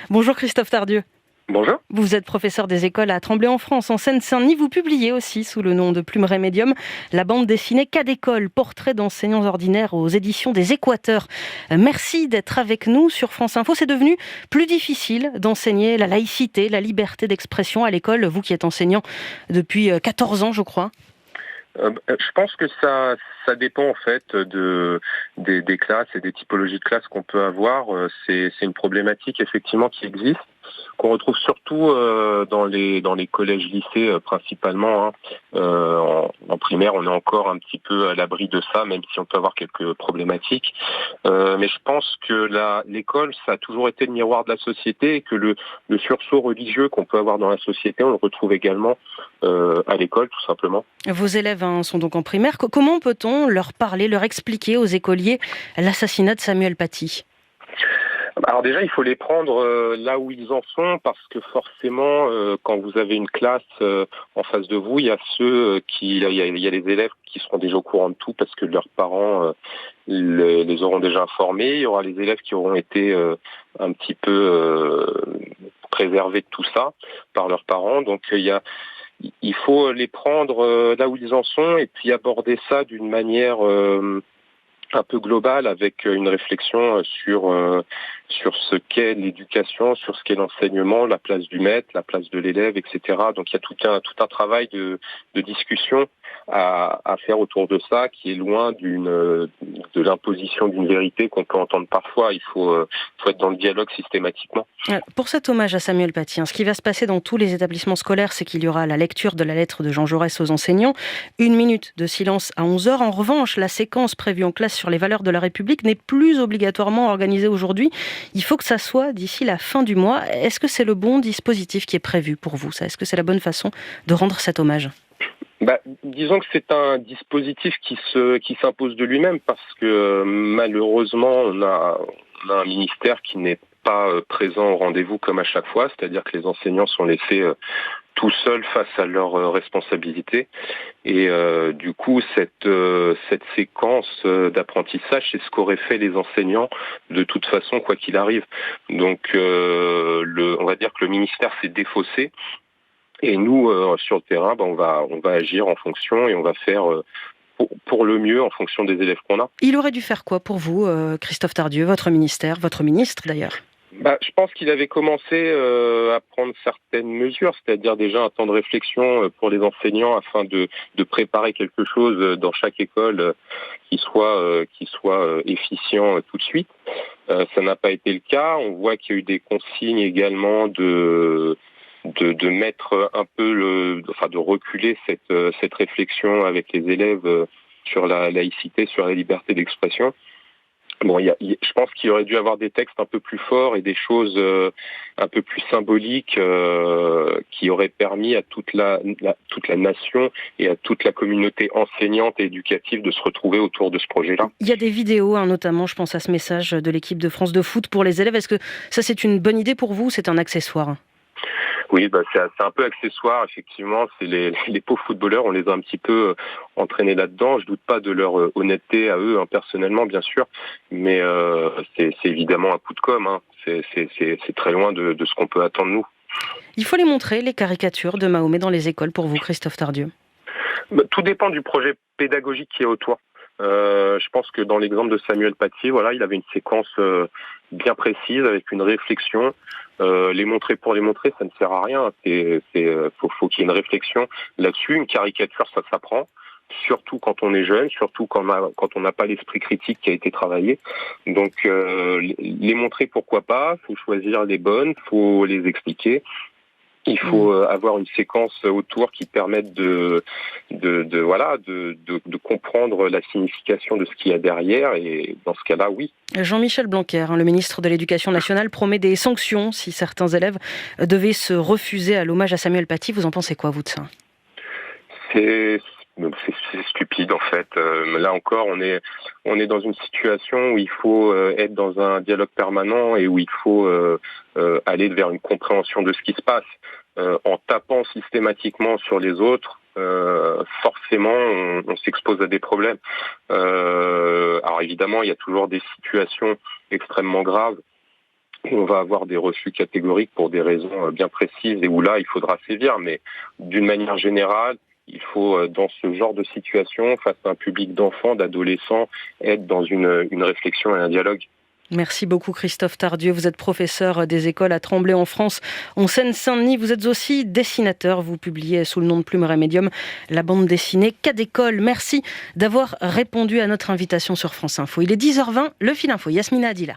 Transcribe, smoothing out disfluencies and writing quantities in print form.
Bonjour Christophe Tardieu. Bonjour. Vous êtes professeur des écoles à Tremblay-en-France, en Seine-Saint-Denis. Vous publiez aussi sous le nom de Plumeray Médium la bande dessinée Cas d'école, portrait d'enseignants ordinaires aux éditions des Équateurs. Merci d'être avec nous sur France Info. C'est devenu plus difficile d'enseigner la laïcité, la liberté d'expression à l'école, vous qui êtes enseignant depuis 14 ans, je crois. Je pense que ça dépend en fait des classes et des typologies de classes qu'on peut avoir. C'est une problématique effectivement qui existe, qu'on retrouve surtout dans les collèges-lycées principalement. En primaire, on est encore un petit peu à l'abri de ça, même si on peut avoir quelques problématiques. Mais je pense que l'école, ça a toujours été le miroir de la société et que le sursaut religieux qu'on peut avoir dans la société, on le retrouve également à l'école, tout simplement. Vos élèves sont donc en primaire. Comment peut-on leur parler, leur expliquer aux écoliers l'assassinat de Samuel Paty ? Alors déjà, il faut les prendre là où ils en sont, parce que forcément, quand vous avez une classe en face de vous, il y a il y a les élèves qui seront déjà au courant de tout parce que leurs parents les auront déjà informés. Il y aura les élèves qui auront été un petit peu préservés de tout ça par leurs parents. Donc il faut les prendre là où ils en sont et puis aborder ça d'une manière un peu globale, avec une réflexion sur ce qu'est l'éducation, sur ce qu'est l'enseignement, la place du maître, la place de l'élève, etc. Donc il y a tout un travail de discussion à faire autour de ça, qui est loin de l'imposition d'une vérité qu'on peut entendre parfois. Il faut être dans le dialogue systématiquement. Pour cet hommage à Samuel Paty, ce qui va se passer dans tous les établissements scolaires, c'est qu'il y aura la lecture de la lettre de Jean Jaurès aux enseignants, 1 minute de silence à 11h. En revanche, la séquence prévue en classe sur les valeurs de la République n'est plus obligatoirement organisée aujourd'hui. Il faut que ça soit d'ici la fin du mois. Est-ce que c'est le bon dispositif qui est prévu pour vous, ça ? Est-ce que c'est la bonne façon de rendre cet hommage ? Disons que c'est un dispositif qui s'impose de lui-même, parce que malheureusement on a un ministère qui n'est pas présent au rendez-vous comme à chaque fois, c'est-à-dire que les enseignants sont laissés tout seuls face à leurs responsabilités, et du coup cette séquence d'apprentissage, c'est ce qu'auraient fait les enseignants de toute façon quoi qu'il arrive. Donc on va dire que le ministère s'est défaussé. Et nous, sur le terrain, on va agir en fonction, et on va faire pour le mieux en fonction des élèves qu'on a. Il aurait dû faire quoi pour vous, Christophe Tardieu, votre ministère, votre ministre d'ailleurs ? Je pense qu'il avait commencé à prendre certaines mesures, c'est-à-dire déjà un temps de réflexion pour les enseignants afin de préparer quelque chose dans chaque école qui soit efficient tout de suite. Ça n'a pas été le cas. On voit qu'il y a eu des consignes également de mettre un peu de reculer cette réflexion avec les élèves sur la laïcité, sur la liberté d'expression. Je pense qu'il aurait dû avoir des textes un peu plus forts et des choses un peu plus symboliques qui auraient permis à toute la nation et à toute la communauté enseignante et éducative de se retrouver autour de ce projet-là. Il y a des vidéos, notamment, je pense à ce message de l'équipe de France de foot pour les élèves. Est-ce que ça, c'est une bonne idée pour vous ou c'est un accessoire ? Oui, c'est un peu accessoire, effectivement. C'est les pauvres footballeurs, on les a un petit peu entraînés là-dedans. Je doute pas de leur honnêteté à eux, personnellement, bien sûr, mais c'est évidemment un coup de com'. C'est très loin de ce qu'on peut attendre nous. Il faut les montrer, les caricatures de Mahomet dans les écoles pour vous, Christophe Tardieu ? Tout dépend du projet pédagogique qui est autour. Je pense que dans l'exemple de Samuel Paty, il avait une séquence bien précise avec une réflexion. Les montrer pour les montrer, ça ne sert à rien. Faut qu'il y ait une réflexion là-dessus. Une caricature, ça s'apprend. Surtout quand on est jeune, surtout quand on n'a pas l'esprit critique qui a été travaillé. Donc les montrer, pourquoi pas. Faut choisir les bonnes, faut les expliquer. Il faut avoir une séquence autour qui permette de comprendre la signification de ce qu'il y a derrière, et dans ce cas-là, oui. Jean-Michel Blanquer, le ministre de l'Éducation nationale, promet des sanctions si certains élèves devaient se refuser à l'hommage à Samuel Paty. Vous en pensez quoi, vous, de ça ? C'est stupide, en fait. Là encore, on est dans une situation où il faut être dans un dialogue permanent et où il faut aller vers une compréhension de ce qui se passe. En tapant systématiquement sur les autres, forcément, on s'expose à des problèmes. Alors évidemment, il y a toujours des situations extrêmement graves on va avoir des refus catégoriques pour des raisons bien précises et où là, il faudra sévir. Mais d'une manière générale, il faut, dans ce genre de situation, face à un public d'enfants, d'adolescents, être dans une réflexion et un dialogue. Merci beaucoup Christophe Tardieu. Vous êtes professeur des écoles à Tremblay en France, en Seine-Saint-Denis. Vous êtes aussi dessinateur. Vous publiez sous le nom de Plume Rémédium la bande dessinée Cas d'école. Merci d'avoir répondu à notre invitation sur France Info. Il est 10h20, le Fil Info. Yasmina Adila.